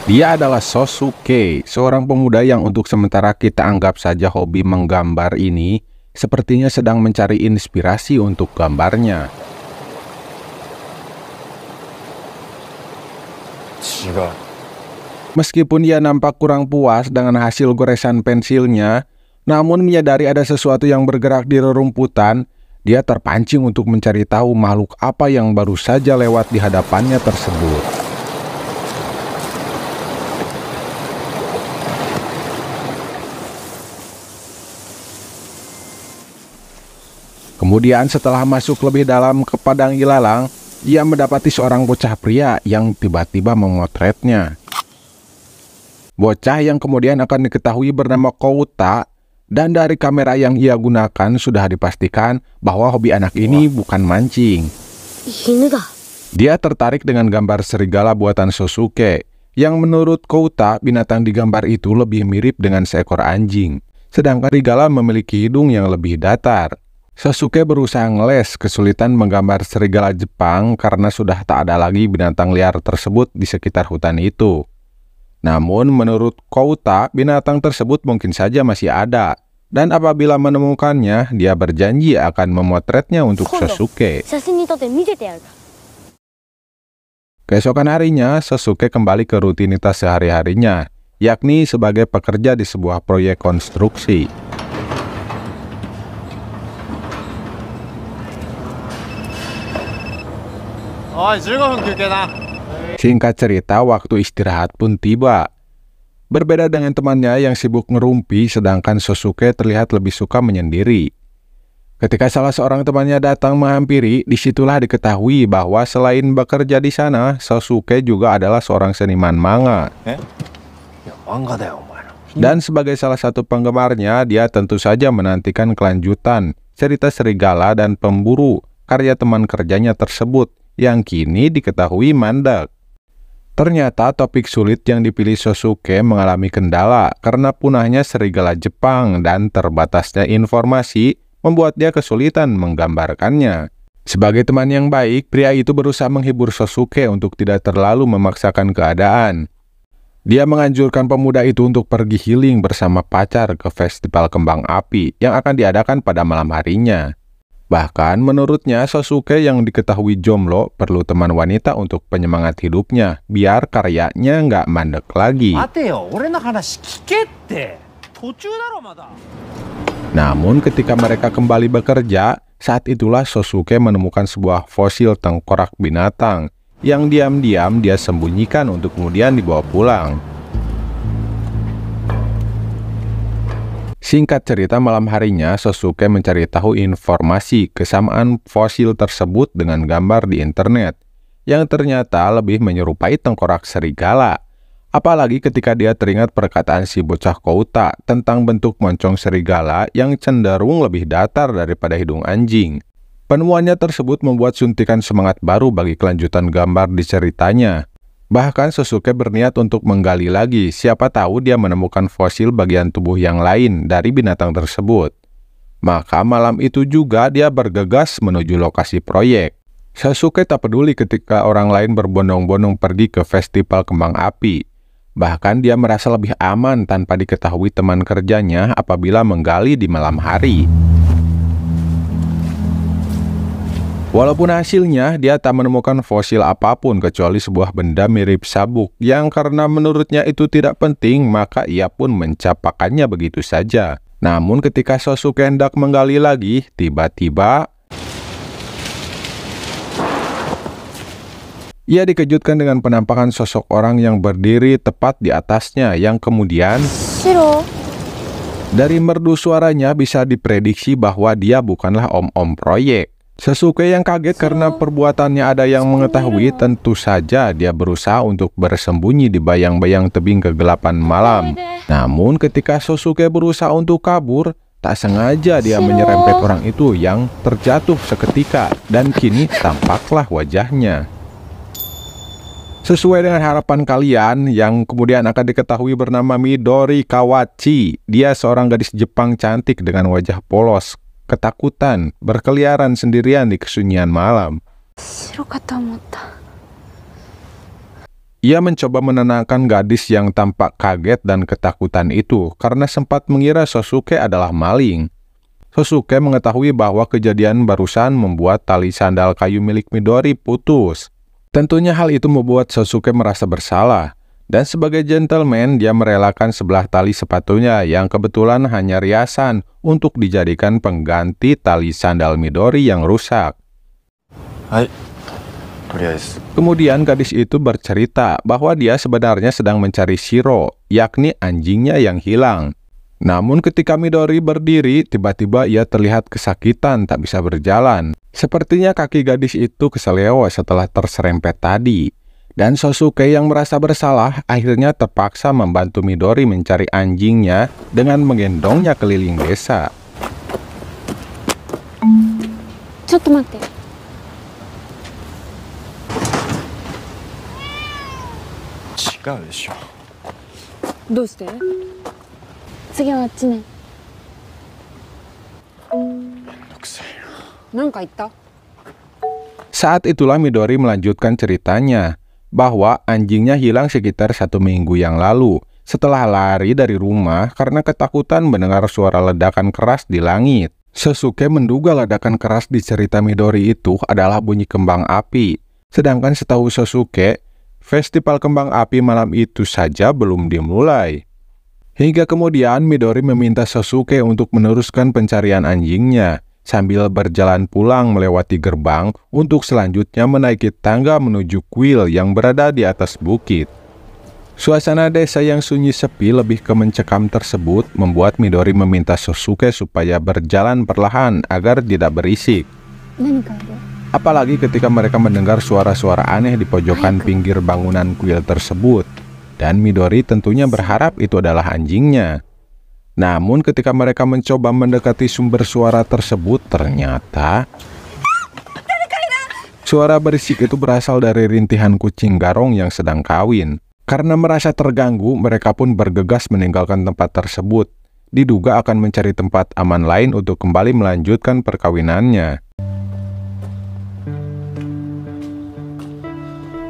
Dia adalah Sosuke, seorang pemuda yang untuk sementara kita anggap saja hobi menggambar ini sepertinya sedang mencari inspirasi untuk gambarnya. Meskipun ia nampak kurang puas dengan hasil goresan pensilnya, namun menyadari ada sesuatu yang bergerak di rerumputan, dia terpancing untuk mencari tahu makhluk apa yang baru saja lewat di hadapannya tersebut. Kemudian setelah masuk lebih dalam ke padang ilalang, ia mendapati seorang bocah pria yang tiba-tiba memotretnya. Bocah yang kemudian akan diketahui bernama Kouta, dan dari kamera yang ia gunakan sudah dipastikan bahwa hobi anak ini bukan mancing. Dia tertarik dengan gambar serigala buatan Sosuke, yang menurut Kouta binatang di gambar itu lebih mirip dengan seekor anjing, sedangkan serigala memiliki hidung yang lebih datar. Sosuke berusaha ngeles kesulitan menggambar serigala Jepang karena sudah tak ada lagi binatang liar tersebut di sekitar hutan itu. Namun menurut Kouta, binatang tersebut mungkin saja masih ada, dan apabila menemukannya, dia berjanji akan memotretnya untuk Sosuke. Keesokan harinya, Sosuke kembali ke rutinitas sehari-harinya, yakni sebagai pekerja di sebuah proyek konstruksi. Singkat cerita, waktu istirahat pun tiba. Berbeda dengan temannya yang sibuk ngerumpi, sedangkan Sosuke terlihat lebih suka menyendiri. Ketika salah seorang temannya datang menghampiri, disitulah diketahui bahwa selain bekerja di sana, Sosuke juga adalah seorang seniman manga. Dan sebagai salah satu penggemarnya, dia tentu saja menantikan kelanjutan cerita serigala dan pemburu karya teman kerjanya tersebut, yang kini diketahui mandek. Ternyata topik sulit yang dipilih Sosuke mengalami kendala karena punahnya serigala Jepang dan terbatasnya informasi membuat dia kesulitan menggambarkannya. Sebagai teman yang baik, pria itu berusaha menghibur Sosuke untuk tidak terlalu memaksakan keadaan. Dia menganjurkan pemuda itu untuk pergi healing bersama pacar ke festival kembang api yang akan diadakan pada malam harinya. Bahkan menurutnya Sosuke yang diketahui jomblo perlu teman wanita untuk penyemangat hidupnya biar karyanya nggak mandek lagi. Namun ketika mereka kembali bekerja, saat itulah Sosuke menemukan sebuah fosil tengkorak binatang yang diam-diam dia sembunyikan untuk kemudian dibawa pulang. Singkat cerita, malam harinya Sosuke mencari tahu informasi kesamaan fosil tersebut dengan gambar di internet, yang ternyata lebih menyerupai tengkorak serigala. Apalagi ketika dia teringat perkataan si bocah Kouta tentang bentuk moncong serigala yang cenderung lebih datar daripada hidung anjing. Penemuannya tersebut membuat suntikan semangat baru bagi kelanjutan gambar di ceritanya. Bahkan Sosuke berniat untuk menggali lagi, siapa tahu dia menemukan fosil bagian tubuh yang lain dari binatang tersebut. Maka malam itu juga dia bergegas menuju lokasi proyek. Sosuke tak peduli ketika orang lain berbondong-bondong pergi ke festival kembang api. Bahkan dia merasa lebih aman tanpa diketahui teman kerjanya apabila menggali di malam hari. Walaupun hasilnya, dia tak menemukan fosil apapun kecuali sebuah benda mirip sabuk yang karena menurutnya itu tidak penting, maka ia pun mencapakannya begitu saja. Namun ketika Sosuke hendak menggali lagi, tiba-tiba ia dikejutkan dengan penampakan sosok orang yang berdiri tepat di atasnya, yang kemudian dari merdu suaranya bisa diprediksi bahwa dia bukanlah om-om proyek. Sosuke yang kaget karena perbuatannya ada yang mengetahui, tentu saja dia berusaha untuk bersembunyi di bayang-bayang tebing kegelapan malam. Namun ketika Sosuke berusaha untuk kabur, tak sengaja dia menyerempet orang itu yang terjatuh seketika dan kini tampaklah wajahnya. Sesuai dengan harapan kalian, yang kemudian akan diketahui bernama Midori Kawachi. Dia seorang gadis Jepang cantik dengan wajah polos, ketakutan, berkeliaran sendirian di kesunyian malam. Ia mencoba menenangkan gadis yang tampak kaget dan ketakutan itu karena sempat mengira Sosuke adalah maling. Sosuke mengetahui bahwa kejadian barusan membuat tali sandal kayu milik Midori putus. Tentunya hal itu membuat Sosuke merasa bersalah, dan sebagai gentleman dia merelakan sebelah tali sepatunya yang kebetulan hanya riasan untuk dijadikan pengganti tali sandal Midori yang rusak. Hai. Kemudian gadis itu bercerita bahwa dia sebenarnya sedang mencari Shiro, yakni anjingnya yang hilang. Namun ketika Midori berdiri, tiba-tiba ia terlihat kesakitan tak bisa berjalan. Sepertinya kaki gadis itu keseleo setelah terserempet tadi. Dan Sosuke yang merasa bersalah akhirnya terpaksa membantu Midori mencari anjingnya dengan menggendongnya keliling desa. ちょっと待って。違うでしょ。どうして？次はあっちね。めんどくさいな。なんか言った？ Saat itulah Midori melanjutkan ceritanya bahwa anjingnya hilang sekitar 1 minggu yang lalu setelah lari dari rumah karena ketakutan mendengar suara ledakan keras di langit. Sosuke menduga ledakan keras di cerita Midori itu adalah bunyi kembang api. Sedangkan setahu Sosuke, festival kembang api malam itu saja belum dimulai. Hingga kemudian Midori meminta Sosuke untuk meneruskan pencarian anjingnya sambil berjalan pulang melewati gerbang untuk selanjutnya menaiki tangga menuju kuil yang berada di atas bukit. Suasana desa yang sunyi sepi lebih ke mencekam tersebut membuat Midori meminta Sosuke supaya berjalan perlahan agar tidak berisik. Apalagi ketika mereka mendengar suara-suara aneh di pojokan pinggir bangunan kuil tersebut. Dan Midori tentunya berharap itu adalah anjingnya. Namun ketika mereka mencoba mendekati sumber suara tersebut, ternyata suara berisik itu berasal dari rintihan kucing garong yang sedang kawin. Karena merasa terganggu, mereka pun bergegas meninggalkan tempat tersebut. Diduga akan mencari tempat aman lain untuk kembali melanjutkan perkawinannya.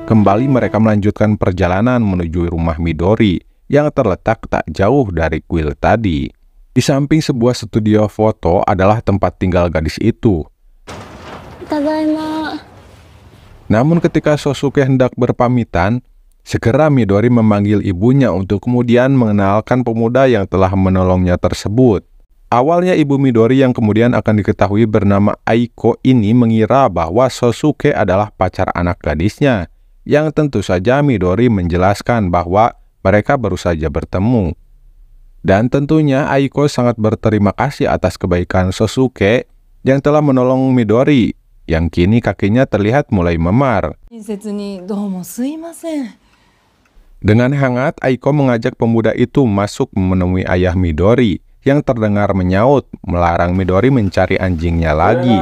Kembali mereka melanjutkan perjalanan menuju rumah Midori yang terletak tak jauh dari kuil tadi. Di samping sebuah studio foto adalah tempat tinggal gadis itu. Tadaima. Namun ketika Sosuke hendak berpamitan, segera Midori memanggil ibunya untuk kemudian mengenalkan pemuda yang telah menolongnya tersebut. Awalnya ibu Midori yang kemudian akan diketahui bernama Aiko ini mengira bahwa Sosuke adalah pacar anak gadisnya, yang tentu saja Midori menjelaskan bahwa mereka baru saja bertemu. Dan tentunya Aiko sangat berterima kasih atas kebaikan Sosuke yang telah menolong Midori, yang kini kakinya terlihat mulai memar. Dengan hangat, Aiko mengajak pemuda itu masuk menemui ayah Midori, yang terdengar menyaut, melarang Midori mencari anjingnya lagi.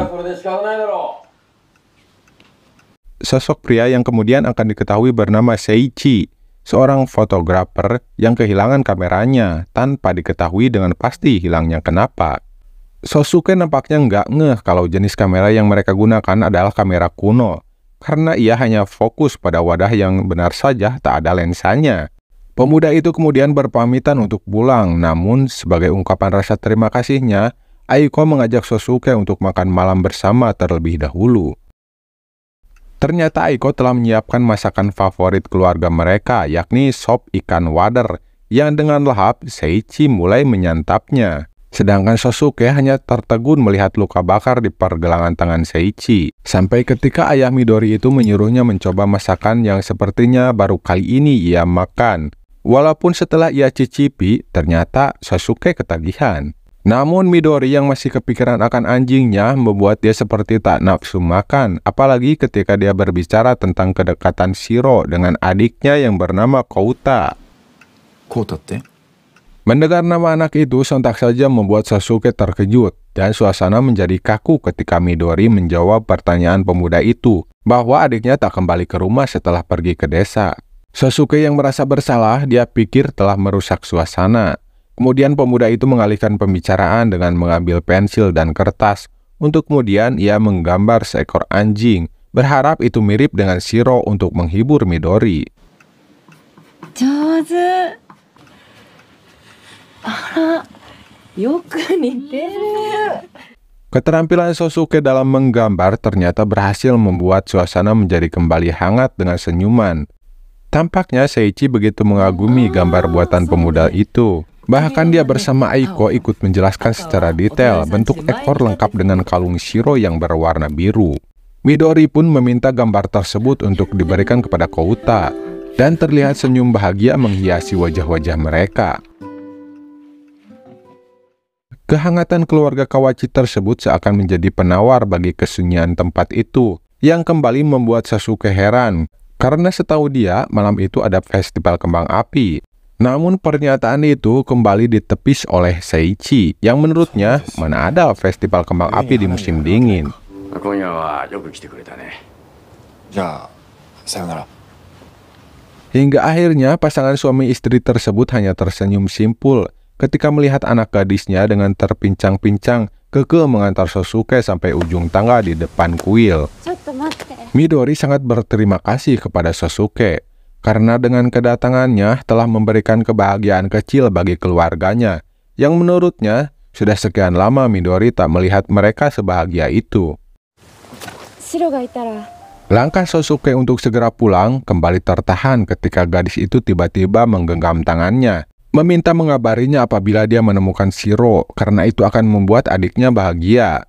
Sosok pria yang kemudian akan diketahui bernama Seiichi, seorang fotografer yang kehilangan kameranya tanpa diketahui dengan pasti hilangnya kenapa. Sosuke nampaknya nggak ngeh kalau jenis kamera yang mereka gunakan adalah kamera kuno, karena ia hanya fokus pada wadah yang benar saja tak ada lensanya. Pemuda itu kemudian berpamitan untuk pulang, namun sebagai ungkapan rasa terima kasihnya, Aiko mengajak Sosuke untuk makan malam bersama terlebih dahulu. Ternyata Aiko telah menyiapkan masakan favorit keluarga mereka, yakni sop ikan wader, yang dengan lahap Seiichi mulai menyantapnya. Sedangkan Sosuke hanya tertegun melihat luka bakar di pergelangan tangan Seiichi. Sampai ketika ayah Midori itu menyuruhnya mencoba masakan yang sepertinya baru kali ini ia makan. Walaupun setelah ia cicipi, ternyata Sosuke ketagihan. Namun Midori yang masih kepikiran akan anjingnya membuat dia seperti tak nafsu makan. Apalagi ketika dia berbicara tentang kedekatan Shiro dengan adiknya yang bernama Kouta. Kouta te? Mendengar nama anak itu sontak saja membuat Sosuke terkejut dan suasana menjadi kaku ketika Midori menjawab pertanyaan pemuda itu bahwa adiknya tak kembali ke rumah setelah pergi ke desa. Sosuke yang merasa bersalah, dia pikir telah merusak suasana. Kemudian pemuda itu mengalihkan pembicaraan dengan mengambil pensil dan kertas untuk kemudian ia menggambar seekor anjing, berharap itu mirip dengan Shiro untuk menghibur Midori. 上手。あら、よく似てる。Keterampilan Sosuke dalam menggambar ternyata berhasil membuat suasana menjadi kembali hangat dengan senyuman. Tampaknya Seiichi begitu mengagumi gambar buatan pemuda itu. Bahkan dia bersama Aiko ikut menjelaskan secara detail bentuk ekor lengkap dengan kalung shiro yang berwarna biru. Midori pun meminta gambar tersebut untuk diberikan kepada Kouta, dan terlihat senyum bahagia menghiasi wajah-wajah mereka. Kehangatan keluarga Kawachi tersebut seakan menjadi penawar bagi kesunyian tempat itu, yang kembali membuat Sasuke heran, karena setahu dia malam itu ada festival kembang api. Namun pernyataan itu kembali ditepis oleh Seiichi, yang menurutnya mana ada festival kembang api di musim dingin. Hingga akhirnya pasangan suami istri tersebut hanya tersenyum simpul ketika melihat anak gadisnya dengan terpincang-pincang kekeh mengantar Sosuke sampai ujung tangga di depan kuil. Midori sangat berterima kasih kepada Sosuke, karena dengan kedatangannya telah memberikan kebahagiaan kecil bagi keluarganya, yang menurutnya sudah sekian lama Midori tak melihat mereka sebahagia itu. Langkah Sosuke untuk segera pulang kembali tertahan ketika gadis itu tiba-tiba menggenggam tangannya, meminta mengabarinya apabila dia menemukan Shiro, karena itu akan membuat adiknya bahagia.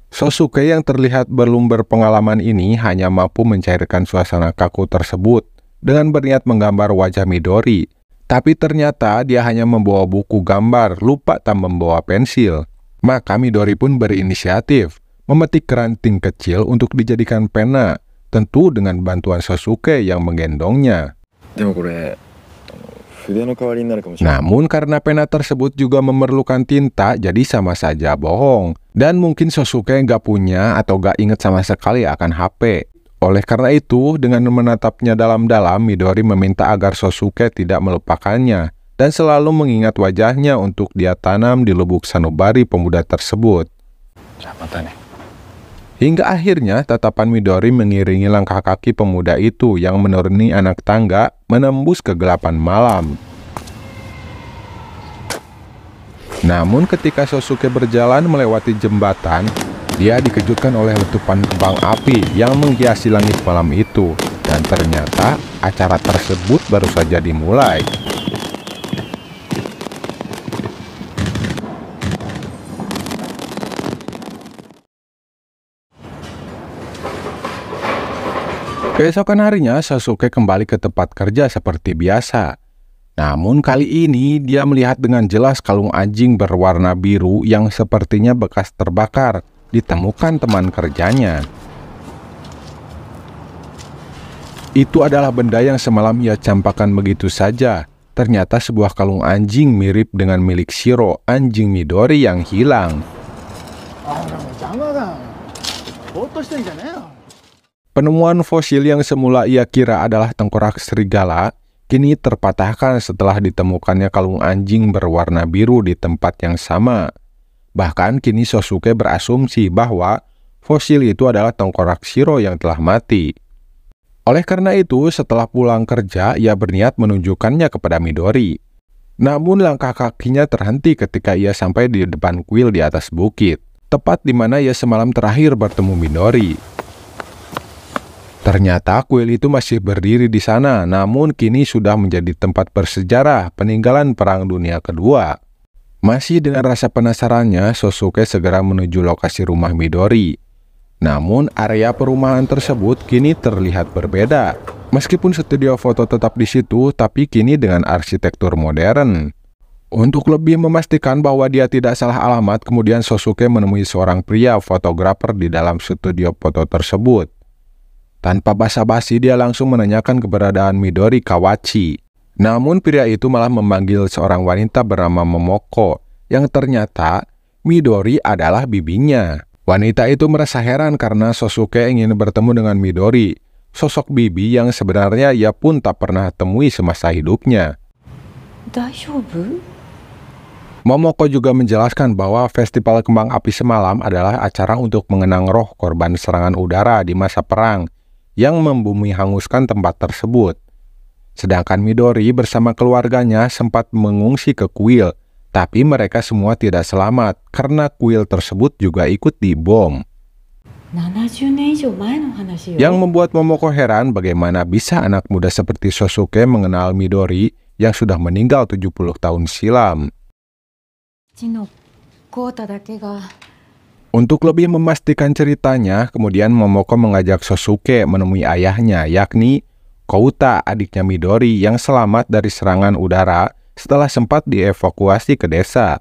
Sosuke yang terlihat belum berpengalaman ini hanya mampu mencairkan suasana kaku tersebut dengan berniat menggambar wajah Midori. Tapi ternyata dia hanya membawa buku gambar, lupa tak membawa pensil. Maka Midori pun berinisiatif memetik keranting kecil untuk dijadikan pena, tentu dengan bantuan Sosuke yang menggendongnya. Namun karena pena tersebut juga memerlukan tinta, jadi sama saja bohong. Dan mungkin Sosuke nggak punya atau nggak inget sama sekali akan HP. Oleh karena itu, dengan menatapnya dalam-dalam, Midori meminta agar Sosuke tidak melupakannya dan selalu mengingat wajahnya untuk dia tanam di lubuk sanubari pemuda tersebut. Hingga akhirnya tatapan Midori mengiringi langkah kaki pemuda itu yang menuruni anak tangga menembus kegelapan malam. Namun ketika Sosuke berjalan melewati jembatan, dia dikejutkan oleh letupan kembang api yang menghiasi langit malam itu. Dan ternyata acara tersebut baru saja dimulai. Keesokan harinya, Sasuke kembali ke tempat kerja seperti biasa. Namun kali ini dia melihat dengan jelas kalung anjing berwarna biru yang sepertinya bekas terbakar ditemukan teman kerjanya. Itu adalah benda yang semalam ia campakkan begitu saja. Ternyata sebuah kalung anjing mirip dengan milik Shiro, anjing Midori yang hilang. Penemuan fosil yang semula ia kira adalah tengkorak serigala, kini terpatahkan setelah ditemukannya kalung anjing berwarna biru di tempat yang sama. Bahkan kini Sosuke berasumsi bahwa fosil itu adalah tengkorak Shiro yang telah mati. Oleh karena itu, setelah pulang kerja, ia berniat menunjukkannya kepada Midori. Namun langkah kakinya terhenti ketika ia sampai di depan kuil di atas bukit, tepat di mana ia semalam terakhir bertemu Midori. Ternyata kuil itu masih berdiri di sana, namun kini sudah menjadi tempat bersejarah peninggalan Perang Dunia Kedua. Masih dengan rasa penasarannya, Sosuke segera menuju lokasi rumah Midori. Namun area perumahan tersebut kini terlihat berbeda. Meskipun studio foto tetap di situ, tapi kini dengan arsitektur modern. Untuk lebih memastikan bahwa dia tidak salah alamat, kemudian Sosuke menemui seorang pria fotografer di dalam studio foto tersebut. Tanpa basa-basi, dia langsung menanyakan keberadaan Midori Kawachi. Namun pria itu malah memanggil seorang wanita bernama Momoko, yang ternyata Midori adalah bibinya. Wanita itu merasa heran karena Sosuke ingin bertemu dengan Midori, sosok bibi yang sebenarnya ia pun tak pernah temui semasa hidupnya. Momoko juga menjelaskan bahwa festival kembang api semalam adalah acara untuk mengenang roh korban serangan udara di masa perang yang membumi hanguskan tempat tersebut. Sedangkan Midori bersama keluarganya sempat mengungsi ke kuil, tapi mereka semua tidak selamat karena kuil tersebut juga ikut dibom. 70年以上前の話よ。 Yang membuat Momoko heran bagaimana bisa anak muda seperti Sosuke mengenal Midori yang sudah meninggal 70 tahun silam. うちのコウタだけが Untuk lebih memastikan ceritanya, kemudian Momoko mengajak Sosuke menemui ayahnya, yakni Kouta, adiknya Midori yang selamat dari serangan udara setelah sempat dievakuasi ke desa.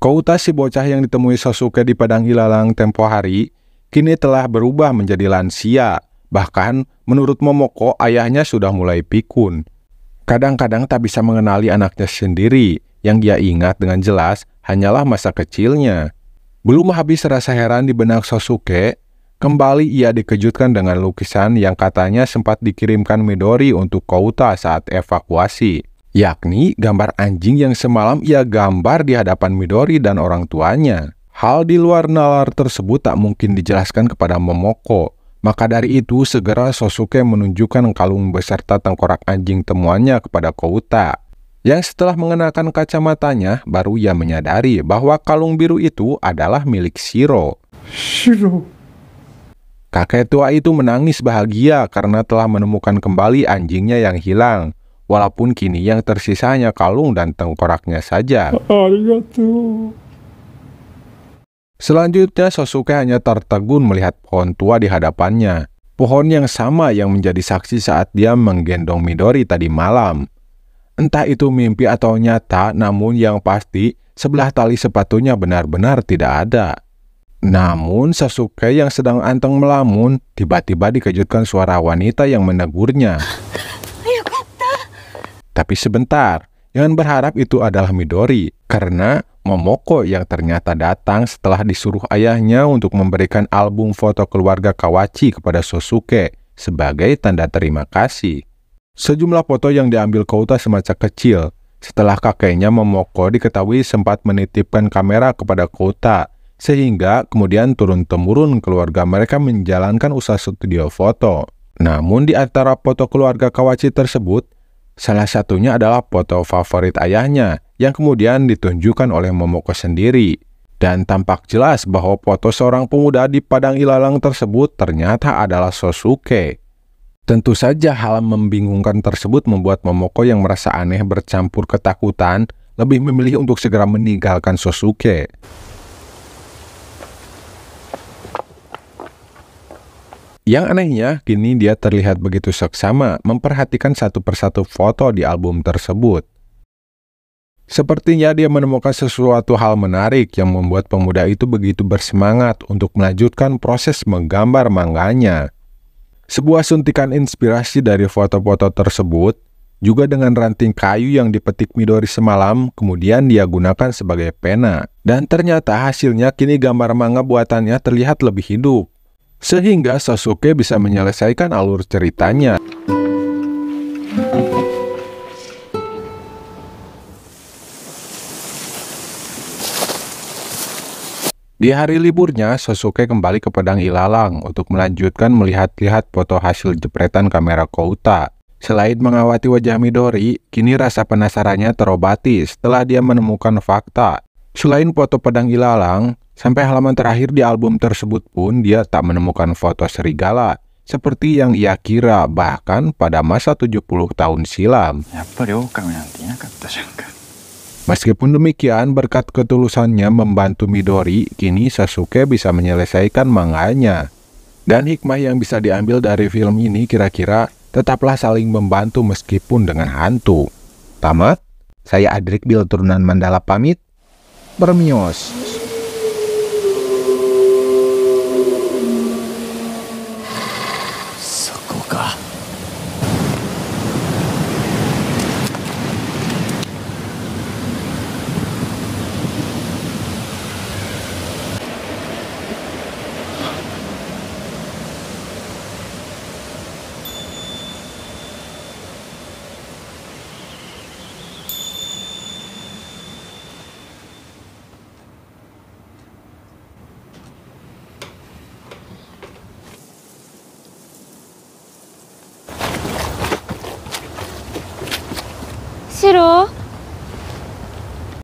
Kouta, si bocah yang ditemui Sosuke di padang ilalang tempo hari, kini telah berubah menjadi lansia. Bahkan, menurut Momoko, ayahnya sudah mulai pikun. Kadang-kadang tak bisa mengenali anaknya sendiri, yang dia ingat dengan jelas hanyalah masa kecilnya. Belum habis rasa heran di benak Sosuke, kembali ia dikejutkan dengan lukisan yang katanya sempat dikirimkan Midori untuk Kouta saat evakuasi, yakni gambar anjing yang semalam ia gambar di hadapan Midori dan orang tuanya. Hal di luar nalar tersebut tak mungkin dijelaskan kepada Momoko. Maka dari itu, segera Sosuke menunjukkan kalung beserta tengkorak anjing temuannya kepada Kouta. Yang setelah mengenakan kacamatanya, baru ia menyadari bahwa kalung biru itu adalah milik Shiro. Kakek tua itu menangis bahagia karena telah menemukan kembali anjingnya yang hilang. Walaupun kini yang tersisa hanya kalung dan tengkoraknya saja. Selanjutnya Sosuke hanya tertegun melihat pohon tua di hadapannya. Pohon yang sama yang menjadi saksi saat dia menggendong Midori tadi malam. Entah itu mimpi atau nyata, namun yang pasti sebelah tali sepatunya benar-benar tidak ada. Namun Sasuke yang sedang anteng melamun, tiba-tiba dikejutkan suara wanita yang menegurnya. Tapi sebentar, jangan berharap itu adalah Midori, karena Momoko yang ternyata datang setelah disuruh ayahnya untuk memberikan album foto keluarga Kawachi kepada Sosuke sebagai tanda terima kasih. Sejumlah foto yang diambil Kouta semasa kecil. Setelah kakeknya Momoko diketahui sempat menitipkan kamera kepada Kouta, sehingga kemudian turun-temurun keluarga mereka menjalankan usaha studio foto. Namun di antara foto keluarga Kawachi tersebut, salah satunya adalah foto favorit ayahnya yang kemudian ditunjukkan oleh Momoko sendiri. Dan tampak jelas bahwa foto seorang pemuda di padang ilalang tersebut ternyata adalah Sosuke. Tentu saja hal membingungkan tersebut membuat Momoko yang merasa aneh bercampur ketakutan lebih memilih untuk segera meninggalkan Sosuke. Yang anehnya, kini dia terlihat begitu seksama memperhatikan satu persatu foto di album tersebut. Sepertinya dia menemukan sesuatu hal menarik yang membuat pemuda itu begitu bersemangat untuk melanjutkan proses menggambar manganya. Sebuah suntikan inspirasi dari foto-foto tersebut, juga dengan ranting kayu yang dipetik Midori semalam, kemudian dia gunakan sebagai pena. Dan ternyata hasilnya kini gambar manga buatannya terlihat lebih hidup. Sehingga Sasuke bisa menyelesaikan alur ceritanya. Di hari liburnya, Sasuke kembali ke padang ilalang untuk melanjutkan melihat-lihat foto hasil jepretan kamera Kouta. Selain mengawati wajah Midori, kini rasa penasarannya terobati setelah dia menemukan fakta. Selain foto padang ilalang, sampai halaman terakhir di album tersebut pun dia tak menemukan foto serigala, seperti yang ia kira bahkan pada masa 70 tahun silam. Meskipun demikian, berkat ketulusannya membantu Midori, kini Sasuke bisa menyelesaikan manganya. Dan hikmah yang bisa diambil dari film ini kira-kira tetaplah saling membantu meskipun dengan hantu. Tamat, saya Adrik Bil turunan Mandala pamit, bermios. 白